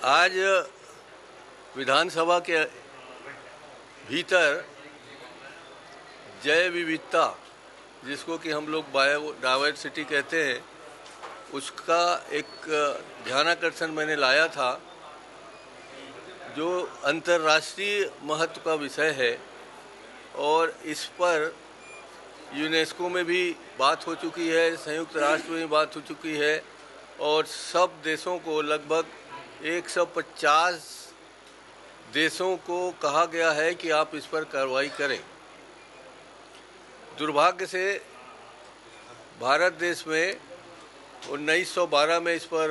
आज विधानसभा के भीतर जय विविधता, जिसको कि हम लोग बायोडायवर्सिटी कहते हैं, उसका एक ध्यानाकर्षण मैंने लाया था, जो अंतर्राष्ट्रीय महत्व का विषय है। और इस पर यूनेस्को में भी बात हो चुकी है, संयुक्त राष्ट्र में भी बात हो चुकी है, और सब देशों को, लगभग 150 देशों को कहा गया है कि आप इस पर कार्रवाई करें। दुर्भाग्य से भारत देश में 1912 में इस पर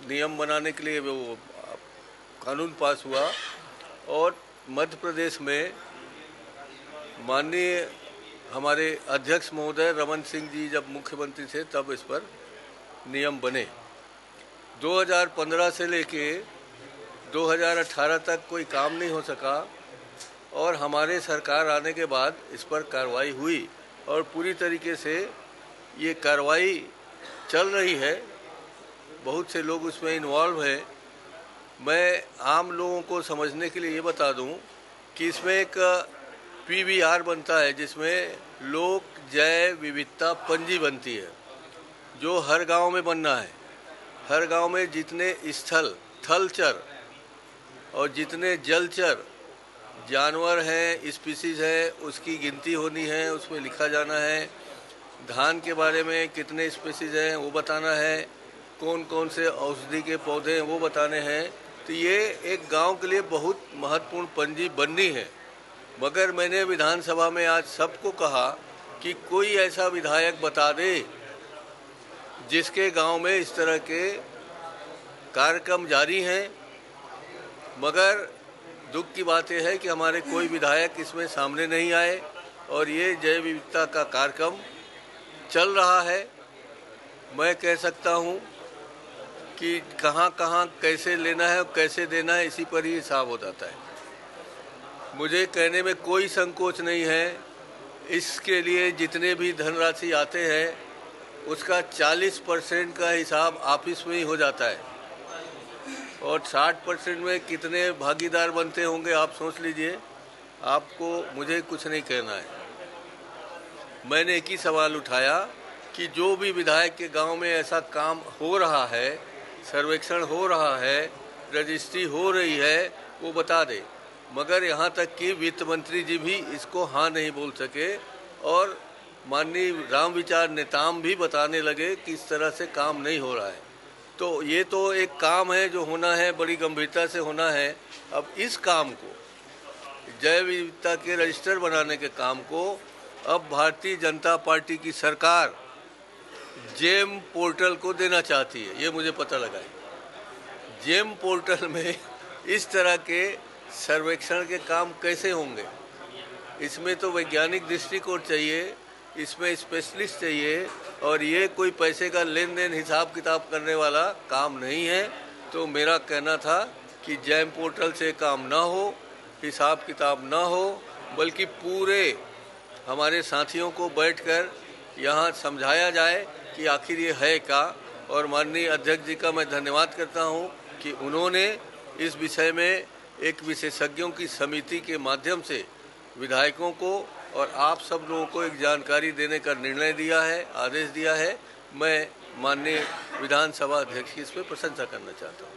नियम बनाने के लिए वो कानून पास हुआ, और मध्य प्रदेश में माननीय हमारे अध्यक्ष महोदय रमन सिंह जी जब मुख्यमंत्री थे तब इस पर नियम बने। 2015 से लेके 2018 तक कोई काम नहीं हो सका, और हमारे सरकार आने के बाद इस पर कार्रवाई हुई, और पूरी तरीके से ये कार्रवाई चल रही है। बहुत से लोग उसमें इन्वॉल्व हैं। मैं आम लोगों को समझने के लिए ये बता दूं कि इसमें एक PVR बनता है, जिसमें लोक जैव विविधता पंजी बनती है, जो हर गांव में बनना है। हर गांव में जितने स्थल थलचर और जितने जलचर जानवर हैं, स्पीसीज हैं, उसकी गिनती होनी है, उसमें लिखा जाना है। धान के बारे में कितने स्पीसीज हैं वो बताना है, कौन कौन से औषधि के पौधे हैं वो बताने हैं। तो ये एक गांव के लिए बहुत महत्वपूर्ण पंजी बननी है। मगर मैंने विधानसभा में आज सबको कहा कि कोई ऐसा विधायक बता दे जिसके गांव में इस तरह के कार्यक्रम जारी हैं। मगर दुख की बात यह है कि हमारे कोई विधायक इसमें सामने नहीं आए, और ये जैव विविधता का कार्यक्रम चल रहा है। मैं कह सकता हूँ कि कहाँ कहाँ कैसे लेना है और कैसे देना है, इसी पर ही हिसाब हो जाता है। मुझे कहने में कोई संकोच नहीं है। इसके लिए जितने भी धनराशि आते हैं उसका 40% का हिसाब ऑफिस में ही हो जाता है, और 60% में कितने भागीदार बनते होंगे आप सोच लीजिए। आपको मुझे कुछ नहीं कहना है। मैंने एक ही सवाल उठाया कि जो भी विधायक के गांव में ऐसा काम हो रहा है, सर्वेक्षण हो रहा है, रजिस्ट्री हो रही है, वो बता दे। मगर यहाँ तक कि वित्त मंत्री जी भी इसको हाँ नहीं बोल सके, और माननीय राम विचार नेताम भी बताने लगे कि इस तरह से काम नहीं हो रहा है। तो ये तो एक काम है जो होना है, बड़ी गंभीरता से होना है। अब इस काम को, जैव विविधता के रजिस्टर बनाने के काम को, अब भारतीय जनता पार्टी की सरकार जेम पोर्टल को देना चाहती है। ये मुझे पता लगा है। जेम पोर्टल में इस तरह के सर्वेक्षण के काम कैसे होंगे? इसमें तो वैज्ञानिक दृष्टिकोण चाहिए, इसमें स्पेशलिस्ट चाहिए, और ये कोई पैसे का लेन देन हिसाब किताब करने वाला काम नहीं है। तो मेरा कहना था कि जेम पोर्टल से काम ना हो, हिसाब किताब ना हो, बल्कि पूरे हमारे साथियों को बैठकर यहाँ समझाया जाए कि आखिर ये है क्या। और माननीय अध्यक्ष जी का मैं धन्यवाद करता हूँ कि उन्होंने इस विषय में एक विशेषज्ञों की समिति के माध्यम से विधायकों को और आप सब लोगों को एक जानकारी देने का निर्णय दिया है, आदेश दिया है। मैं माननीय विधानसभा अध्यक्ष की इस पर प्रशंसा करना चाहता हूँ।